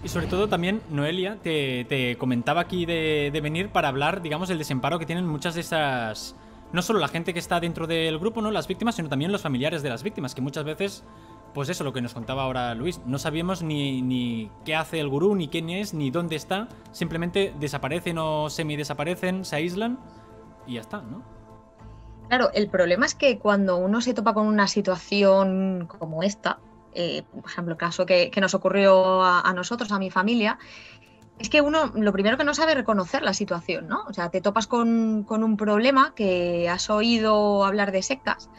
Y sobre todo también, Noelia, te comentaba aquí de venir para hablar, digamos, del desemparo que tienen muchas de esas... No solo la gente que está dentro del grupo, ¿no? Las víctimas, sino también los familiares de las víctimas, que muchas veces, pues eso, lo que nos contaba ahora Luis, no sabíamos ni qué hace el gurú, ni quién es, ni dónde está, simplemente desaparecen o semi-desaparecen, se aíslan y ya está, ¿no? Claro, el problema es que cuando uno se topa con una situación como esta, por ejemplo, el caso que nos ocurrió a nosotros, a mi familia, es que uno lo primero que no sabe es reconocer la situación, ¿no? O sea, te topas con un problema que has oído hablar de sectas,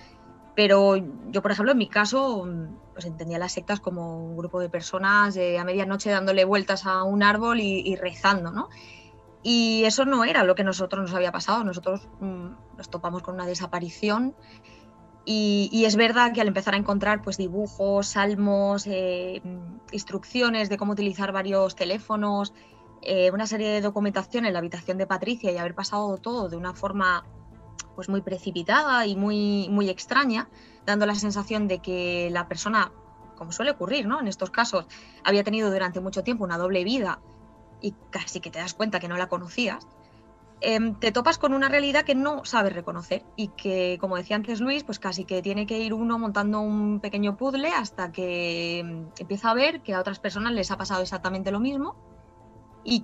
pero yo, por ejemplo, en mi caso, pues entendía las sectas como un grupo de personas a medianoche dándole vueltas a un árbol y rezando, ¿no? Y eso no era lo que a nosotros nos había pasado. Nosotros nos topamos con una desaparición y es verdad que al empezar a encontrar pues, dibujos, salmos, instrucciones de cómo utilizar varios teléfonos, una serie de documentación en la habitación de Patricia y haber pasado todo de una forma pues, muy precipitada y muy extraña, dando la sensación de que la persona, como suele ocurrir, ¿no? En estos casos, había tenido durante mucho tiempo una doble vida y casi que te das cuenta que no la conocías, te topas con una realidad que no sabes reconocer y que, como decía antes Luis, pues casi que tiene que ir uno montando un pequeño puzzle hasta que empieza a ver que a otras personas les ha pasado exactamente lo mismo y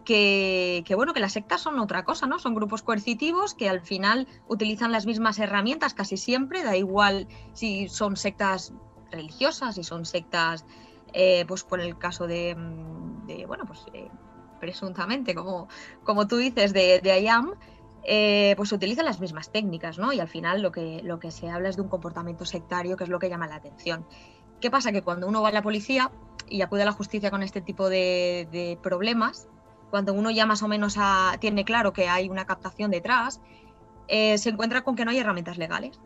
bueno, que las sectas son otra cosa, ¿no? Son grupos coercitivos que al final utilizan las mismas herramientas casi siempre, da igual si son sectas religiosas, si son sectas, pues por el caso bueno, pues presuntamente, como tú dices, de IAM, pues utilizan las mismas técnicas, ¿no? Y al final lo que se habla es de un comportamiento sectario, que es lo que llama la atención. ¿Qué pasa? Que cuando uno va a la policía y acude a la justicia con este tipo de problemas, cuando uno ya más o menos tiene claro que hay una captación detrás, se encuentra con que no hay herramientas legales.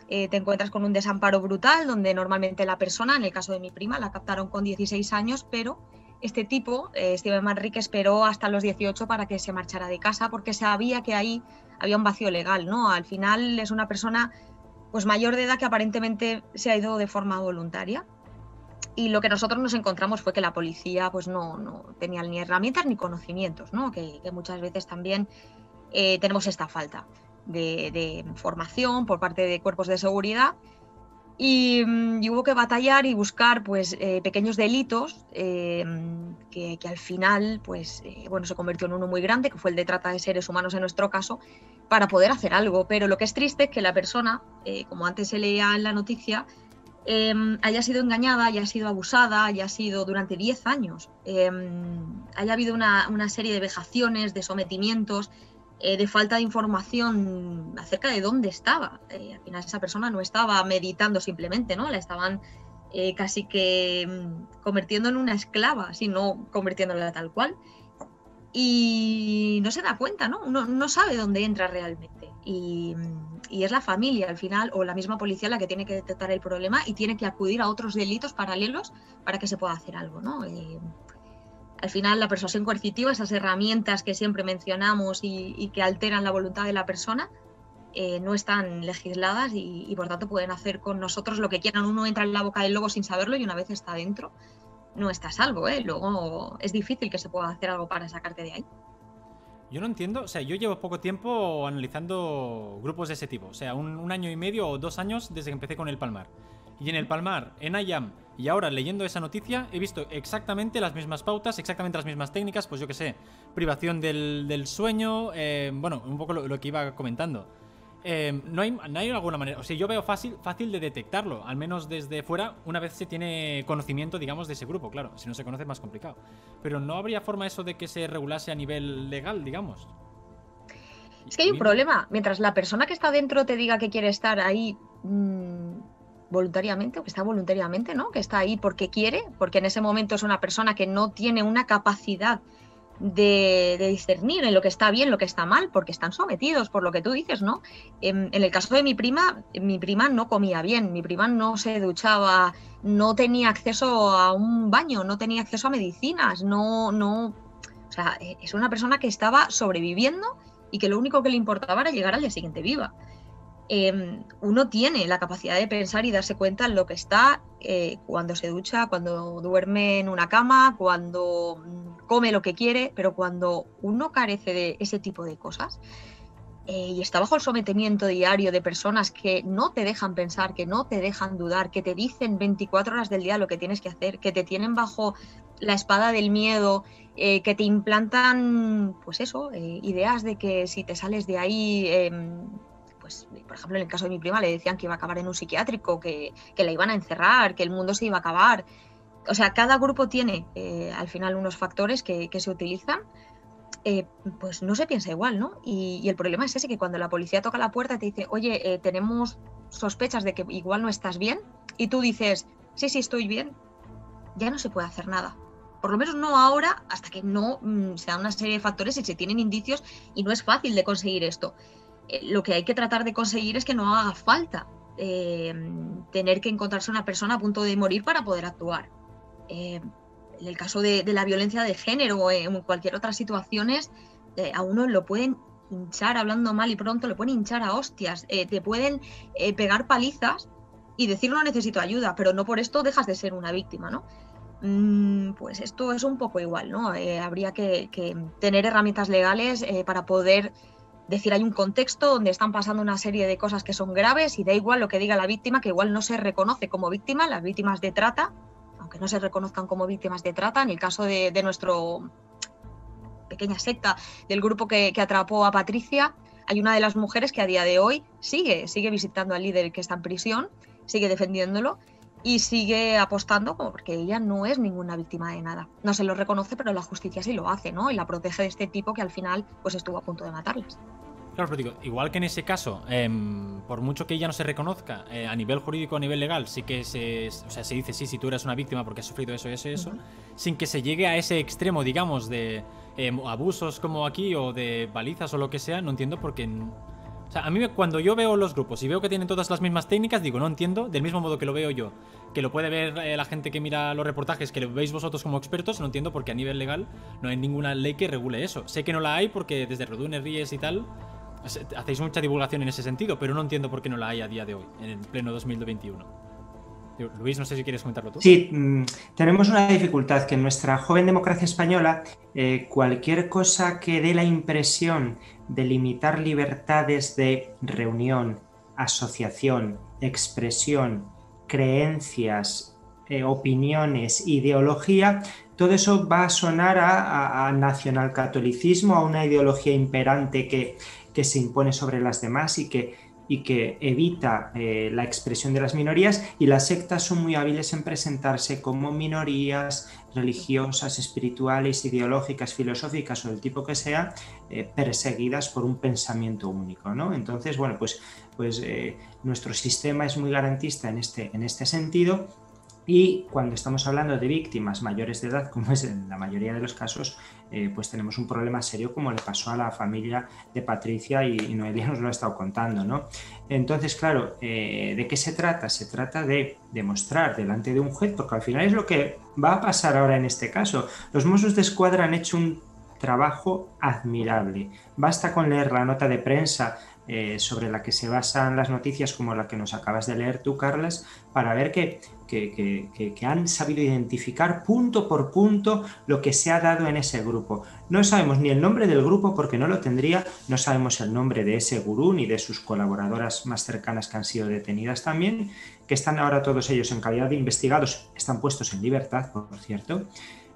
Te encuentras con un desamparo brutal, donde normalmente la persona, en el caso de mi prima, la captaron con 16 años, pero este tipo, Steven Manrique, esperó hasta los 18 para que se marchara de casa, porque sabía que ahí había un vacío legal, ¿no? Al final es una persona pues mayor de edad que aparentemente se ha ido de forma voluntaria. Y lo que nosotros nos encontramos fue que la policía pues no tenía ni herramientas ni conocimientos, ¿no? Que muchas veces también tenemos esta falta de formación por parte de cuerpos de seguridad y hubo que batallar y buscar pues pequeños delitos que al final pues bueno, se convirtió en uno muy grande, que fue el de trata de seres humanos en nuestro caso, para poder hacer algo. Pero lo que es triste es que la persona, como antes se leía en la noticia, haya sido engañada, haya sido abusada, haya sido durante 10 años, haya habido una serie de vejaciones, de sometimientos, de falta de información acerca de dónde estaba. Al final esa persona no estaba meditando simplemente, ¿no? La estaban casi que convirtiendo en una esclava, sino convirtiéndola tal cual. Y no se da cuenta, ¿no? Uno no sabe dónde entra realmente. Y es la familia al final o la misma policía la que tiene que detectar el problema y tiene que acudir a otros delitos paralelos para que se pueda hacer algo, ¿no? Al final la persuasión coercitiva, esas herramientas que siempre mencionamos y que alteran la voluntad de la persona, no están legisladas y por tanto pueden hacer con nosotros lo que quieran. Uno entra en la boca del lobo sin saberlo y una vez está dentro, no está a salvo, ¿eh? Luego es difícil que se pueda hacer algo para sacarte de ahí. Yo no entiendo, o sea, yo llevo poco tiempo analizando grupos de ese tipo, o sea, un año y medio o 2 años desde que empecé con el Palmar. Y en el Palmar, en IAM, y ahora leyendo esa noticia, he visto exactamente las mismas pautas, exactamente las mismas técnicas, pues yo que sé, privación del sueño, bueno, un poco lo que iba comentando. No hay alguna manera, o sea, yo veo fácil de detectarlo, al menos desde fuera, una vez se tiene conocimiento, digamos, de ese grupo, claro, si no se conoce es más complicado. Pero no habría forma eso de que se regulase a nivel legal, digamos. Es que A hay un mí me... problema. Mientras la persona que está dentro te diga que quiere estar ahí voluntariamente, o que está voluntariamente, ¿no? Que está ahí porque quiere, porque en ese momento es una persona que no tiene una capacidad de discernir en lo que está bien, lo que está mal, porque están sometidos por lo que tú dices, ¿no? En el caso de mi prima no comía bien, mi prima no se duchaba, no tenía acceso a un baño, no tenía acceso a medicinas, o sea, es una persona que estaba sobreviviendo y que lo único que le importaba era llegar al día siguiente viva. uno tiene la capacidad de pensar y darse cuenta en lo que está cuando se ducha, cuando duerme en una cama, cuando come lo que quiere, pero cuando uno carece de ese tipo de cosas y está bajo el sometimiento diario de personas que no te dejan pensar, que no te dejan dudar, que te dicen 24 horas del día lo que tienes que hacer, que te tienen bajo la espada del miedo, que te implantan, pues eso, ideas de que si te sales de ahí, pues por ejemplo en el caso de mi prima le decían que iba a acabar en un psiquiátrico, que la iban a encerrar, que el mundo se iba a acabar. O sea, cada grupo tiene al final unos factores que se utilizan, pues no se piensa igual, ¿no? Y el problema es ese, que cuando la policía toca la puerta y te dice, oye, tenemos sospechas de que igual no estás bien, y tú dices, sí, sí, estoy bien, ya no se puede hacer nada. Por lo menos no ahora, hasta que no se dan una serie de factores y se tienen indicios, y no es fácil de conseguir esto. Lo que hay que tratar de conseguir es que no haga falta tener que encontrarse una persona a punto de morir para poder actuar. En el caso de la violencia de género o en cualquier otra situaciones, a uno lo pueden hinchar, hablando mal y pronto, le pueden hinchar a hostias, te pueden pegar palizas y decir no necesito ayuda, pero no por esto dejas de ser una víctima, ¿no? Pues esto es un poco igual, ¿no? Habría que tener herramientas legales para poder decir hay un contexto donde están pasando una serie de cosas que son graves y da igual lo que diga la víctima, que igual no se reconoce como víctima, las víctimas de trata, aunque no se reconozcan como víctimas de trata. En el caso de nuestro pequeña secta, del grupo que atrapó a Patricia, hay una de las mujeres que a día de hoy sigue visitando al líder que está en prisión, sigue defendiéndolo y sigue apostando, porque ella no es ninguna víctima de nada. No se lo reconoce, pero la justicia sí lo hace, ¿no? Y la protege de este tipo que al final pues estuvo a punto de matarlas. Claro, pero digo, igual que en ese caso, por mucho que ella no se reconozca, a nivel jurídico, a nivel legal, sí que se dice, sí, si tú eres una víctima porque has sufrido eso, sin que se llegue a ese extremo, digamos, de abusos como aquí o de balizas o lo que sea, no entiendo por qué. O sea, a mí cuando yo veo los grupos y veo que tienen todas las mismas técnicas, digo, no entiendo, del mismo modo que lo veo yo, que lo puede ver la gente que mira los reportajes, que lo veis vosotros como expertos, no entiendo por qué a nivel legal no hay ninguna ley que regule eso. Sé que no la hay porque desde Redune, Ries y tal hacéis mucha divulgación en ese sentido, pero no entiendo por qué no la hay a día de hoy, en el pleno 2021. Luis, no sé si quieres comentarlo tú. Sí, tenemos una dificultad, que en nuestra joven democracia española cualquier cosa que dé la impresión de limitar libertades de reunión, asociación, expresión, creencias, opiniones, ideología, todo eso va a sonar a nacionalcatolicismo, a una ideología imperante que se impone sobre las demás y que evita la expresión de las minorías, y las sectas son muy hábiles en presentarse como minorías religiosas, espirituales, ideológicas, filosóficas o del tipo que sea, perseguidas por un pensamiento único, ¿no? Entonces, bueno, pues nuestro sistema es muy garantista en este sentido. Y cuando estamos hablando de víctimas mayores de edad, como es en la mayoría de los casos, pues tenemos un problema serio, como le pasó a la familia de Patricia, y Noelia nos lo ha estado contando, ¿no? Entonces, claro, ¿de qué se trata? Se trata de demostrar delante de un juez, porque al final es lo que va a pasar ahora en este caso. Los Mossos d'Esquadra han hecho un trabajo admirable. Basta con leer la nota de prensa sobre la que se basan las noticias, como la que nos acabas de leer tú, Carlas, para ver que han sabido identificar punto por punto lo que se ha dado en ese grupo. No sabemos ni el nombre del grupo, porque no lo tendría, no sabemos el nombre de ese gurú ni de sus colaboradoras más cercanas, que han sido detenidas también, que están ahora todos ellos en calidad de investigados, están puestos en libertad, por cierto.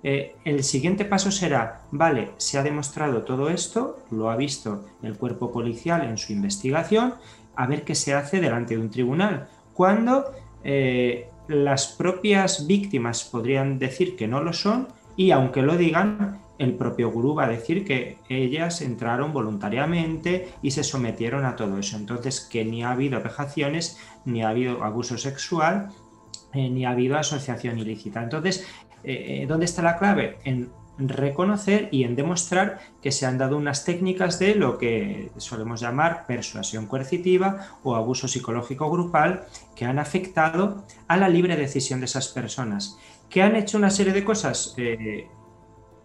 El siguiente paso será, vale, se ha demostrado todo esto, lo ha visto el cuerpo policial en su investigación, a ver qué se hace delante de un tribunal. Cuando las propias víctimas podrían decir que no lo son, y aunque lo digan, el propio gurú va a decir que ellas entraron voluntariamente y se sometieron a todo eso. Entonces, que ni ha habido vejaciones, ni ha habido abuso sexual, ni ha habido asociación ilícita. Entonces, ¿dónde está la clave? En reconocer y en demostrar que se han dado unas técnicas de lo que solemos llamar persuasión coercitiva o abuso psicológico grupal, que han afectado a la libre decisión de esas personas. ¿Que han hecho una serie de cosas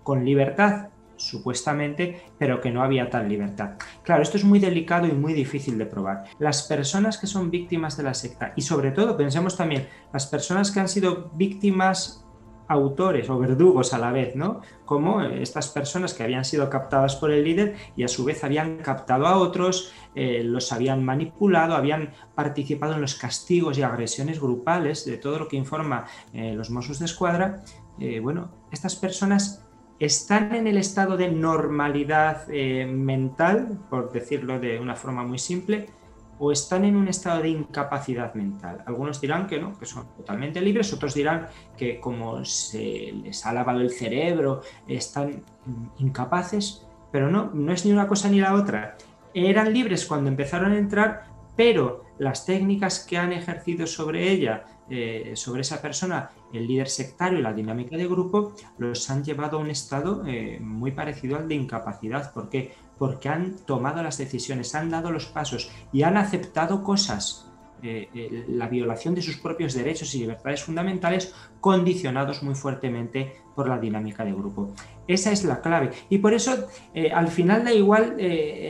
con libertad? supuestamente, pero que no había tal libertad. Claro, esto es muy delicado y muy difícil de probar. Las personas que son víctimas de la secta, y sobre todo pensemos también las personas que han sido víctimas, autores o verdugos a la vez, ¿no? Como estas personas que habían sido captadas por el líder y a su vez habían captado a otros, los habían manipulado, habían participado en los castigos y agresiones grupales de todo lo que informa los Mossos d'Esquadra. Bueno, estas personas están en el estado de normalidad mental, por decirlo de una forma muy simple, o están en un estado de incapacidad mental. Algunos dirán que no, que son totalmente libres, otros dirán que como se les ha lavado el cerebro, están incapaces, pero no es ni una cosa ni la otra. Eran libres cuando empezaron a entrar, pero las técnicas que han ejercido sobre ella, sobre esa persona, el líder sectario y la dinámica de grupo, los han llevado a un estado muy parecido al de incapacidad. ¿Por qué? Porque han tomado las decisiones, han dado los pasos y han aceptado cosas, la violación de sus propios derechos y libertades fundamentales, condicionados muy fuertemente por la dinámica de grupo. Esa es la clave. Y por eso al final da igual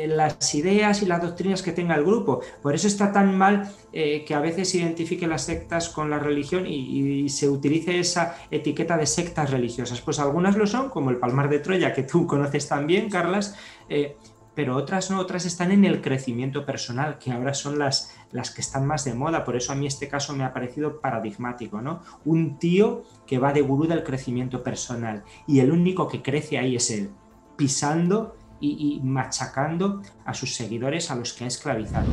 las ideas y las doctrinas que tenga el grupo. Por eso está tan mal que a veces se identifique las sectas con la religión y se utilice esa etiqueta de sectas religiosas. Pues algunas lo son, como el Palmar de Troya, que tú conoces también, Carlas, pero otras no, otras están en el crecimiento personal, que ahora son las que están más de moda. Por eso a mí este caso me ha parecido paradigmático, ¿no? Un tío que va de gurú del crecimiento personal y el único que crece ahí es él, pisando y machacando a sus seguidores, a los que ha esclavizado.